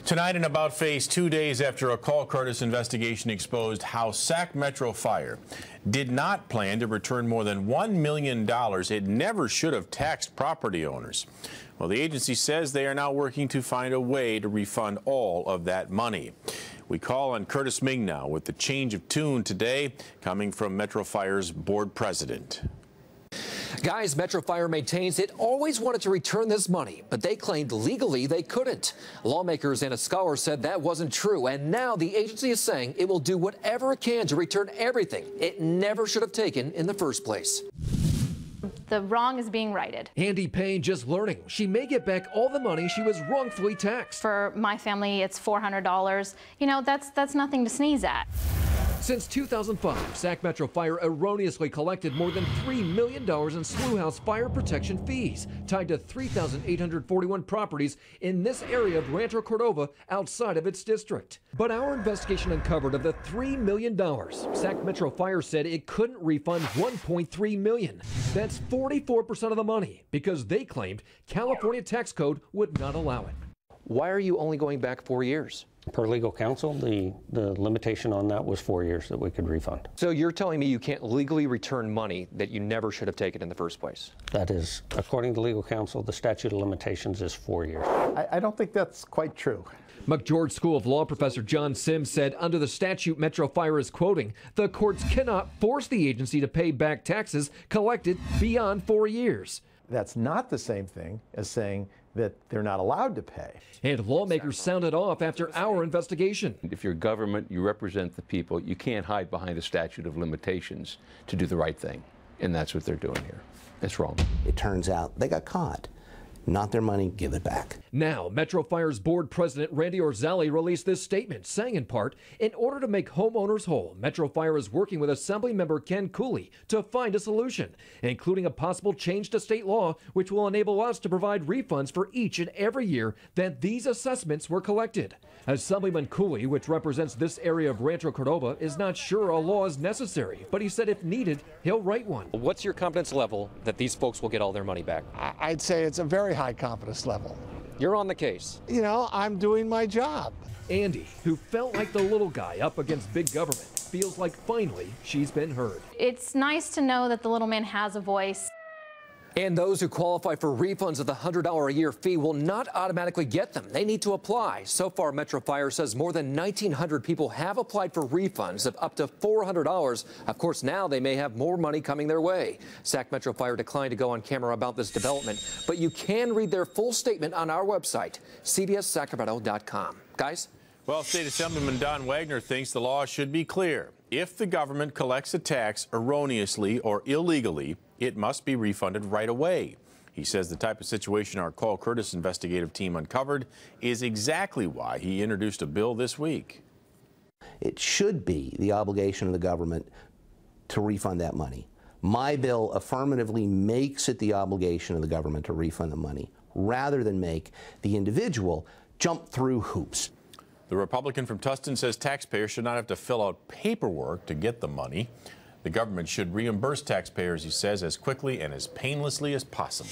Tonight in About Face, 2 days after a Kurtis investigation exposed how Sac Metro Fire did not plan to return more than $1 million it never should have taxed property owners. Well, the agency says they are now working to find a way to refund all of that money. We call on Kurtis Ming now with the change of tune today, coming from Metro Fire's board president. Guys, Metro Fire maintains it always wanted to return this money, but they claimed legally they couldn't. Lawmakers and a scholar said that wasn't true, and now the agency is saying it will do whatever it can to return everything it never should have taken in the first place. The wrong is being righted. Andy Payne just learning she may get back all the money she was wrongfully taxed. For my family, it's $400. You know, that's nothing to sneeze at. Since 2005, Sac Metro Fire erroneously collected more than $3 million in slew house fire protection fees tied to 3,841 properties in this area of Rancho Cordova outside of its district. But our investigation uncovered of the $3 million, Sac Metro Fire said it couldn't refund $1.3 million. That's 44% of the money because they claimed California tax code would not allow it. Why are you only going back 4 years? Per legal counsel, the limitation on that was 4 years that we could refund. So you're telling me you can't legally return money that you never should have taken in the first place? That is, according to legal counsel, the statute of limitations is 4 years. I don't think that's quite true. McGeorge School of Law professor John Sims said under the statute Metro Fire is quoting, the courts cannot force the agency to pay back taxes collected beyond 4 years. That's not the same thing as saying that they're not allowed to pay. And lawmakers sounded off after our investigation. If you're government, you represent the people. You can't hide behind a statute of limitations to do the right thing. And that's what they're doing here. It's wrong. It turns out they got caught. Not their money, give it back. Now, Metro Fire's board president Randy Orzali released this statement, saying in part, in order to make homeowners whole, Metro Fire is working with Assemblymember Ken Cooley to find a solution, including a possible change to state law, which will enable us to provide refunds for each and every year that these assessments were collected. Assemblyman Cooley, which represents this area of Rancho Cordova, is not sure a law is necessary, but he said if needed, he'll write one. What's your confidence level that these folks will get all their money back? I'd say it's a very high confidence level. You're on the case. You know, I'm doing my job. Andy, who felt like the little guy up against big government, feels like finally she's been heard. It's nice to know that the little man has a voice. And those who qualify for refunds of the $100 a year fee will not automatically get them. They need to apply. So far, Metro Fire says more than 1,900 people have applied for refunds of up to $400. Of course, now they may have more money coming their way. Sac Metro Fire declined to go on camera about this development, but you can read their full statement on our website, cbssacramento.com. Guys? Well, State Assemblyman Don Wagner thinks the law should be clear. If the government collects a tax erroneously or illegally, it must be refunded right away. He says the type of situation our Kurtis investigative team uncovered is exactly why he introduced a bill this week. It should be the obligation of the government to refund that money. My bill affirmatively makes it the obligation of the government to refund the money, rather than make the individual jump through hoops. The Republican from Tustin says taxpayers should not have to fill out paperwork to get the money. The government should reimburse taxpayers, he says, as quickly and as painlessly as possible.